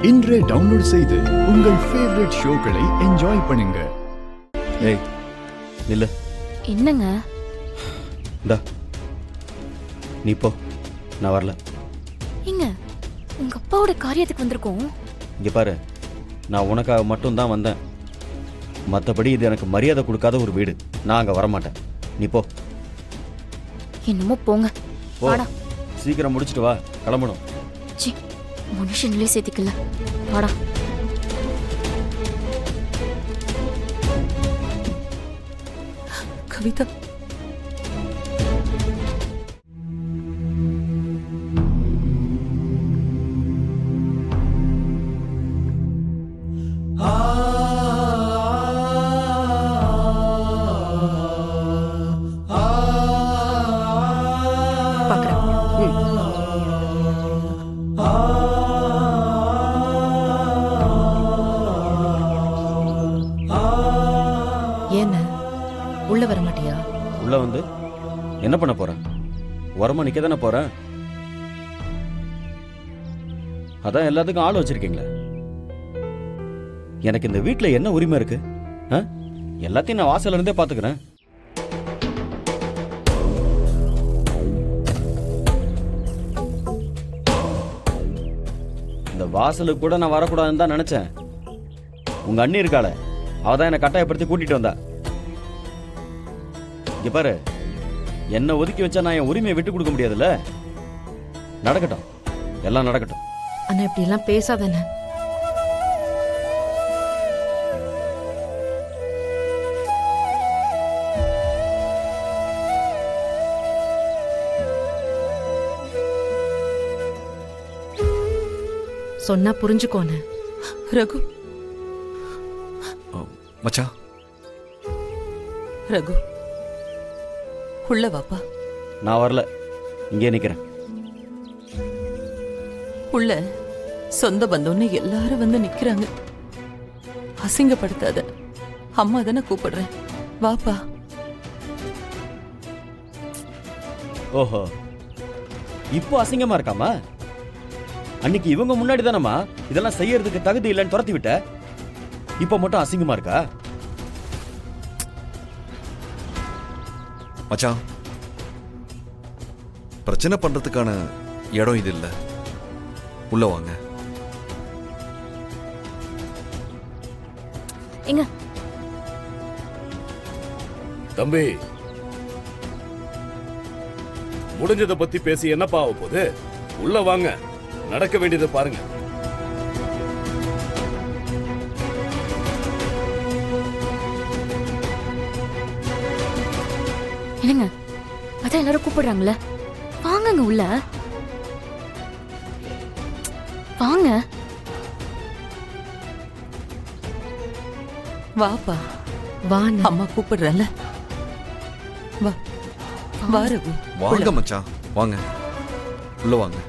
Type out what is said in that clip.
இன்றே டவுன்லோட் செய்து உங்கள் ஃபேவரட் ஷோக்களை என்ஜாய் பண்ணுங்க. ஏய் நில்ல. என்னங்க? இந்தா நீ போ, நான் வரல. ஏங்க, உங்க அப்பாவோட காரியத்துக்கு வந்திருக்கோம். இங்க பாரு, நான் உனக்காக மட்டும் தான் வந்தேன். மற்றபடி இது எனக்கு மரியாதை கொடுக்காத ஒரு வீடு. நான் அங்கே வரமாட்டேன். நீ போ. என்னமோ போங்க. போ, சீக்கிரம் முடிச்சிட்டு வா, கிளம்பணும். சி, மனுஷங்களே சேர்த்திக்கல. வாடா. கவிதா, ஏன உள்ள வர மாட்டியா? உள்ள வந்து என்ன பண்ண போறேன்? உரமா நிக்க தானே போறேன். அதான் எல்லாத்துக்கும் ஆள் வச்சிருக்கீங்களே. எனக்கு இந்த வீட்டில் என்ன உரிமை இருக்கு? எல்லாத்தையும் நான் வாசல்ல இருந்தே பாத்துக்கிறேன். இந்த வாசலுக்கு கூட நான் வரக்கூடாதுன்னு தான் நினைச்சேன். உங்க அண்ணி இருக்காள, அவதான் என்னை கட்டாயப்படுத்தி கூட்டிட்டு வந்தா. இங்க பாரு, என்ன ஒதுக்கி வச்சா நான் என் உரிமையை விட்டு கொடுக்க முடியாதுல்ல. நடக்கட்டும், எல்லாம் நடக்கட்டும். அண்ணா இப்படி எல்லாம் பேசாதண்ண. சொன்னா புரிஞ்சுக்கோன. ரகு, மச்சான். ரகு உள்ள வாப்பா. நான் வரல, இங்கே நிக்கிறேன். உள்ள சொந்த பந்தம்னு எல்லாரும் வந்து நிக்கிறாங்க. அசிங்கப்படுத்தாத. அம்மா தானே கூப்பிடுறேன், வாப்பா. ஓஹோ, இப்போ அசிங்கமா இருக்காமா? அன்னைக்கு இவங்க முன்னாடி தானம்மா இதெல்லாம் செய்யறதுக்கு தகுதி இல்லைன்னு துரத்தி விட்ட. இப்ப மட்டும் அசிங்கமா இருக்கா? மச்சான், பிரச்சனை பண்றதுக்கான இடம் இது இல்ல. உள்ள வாங்க. எங்க தம்பி, முடிஞ்சதை பத்தி பேசி என்னப்பா ஆக போகுது? உள்ள வாங்க, நடக்க வேண்டியதை பாருங்க. என்னங்க, அதான் எல்லாரும் கூப்பிடுறாங்களே, வாங்கங்க உள்ள வாங்க. வாப்பா, வா, அம்மா கூப்பிடுறல. வா வா ரகு. வாங்க மச்சான், வாங்க, உள்ள வாங்க.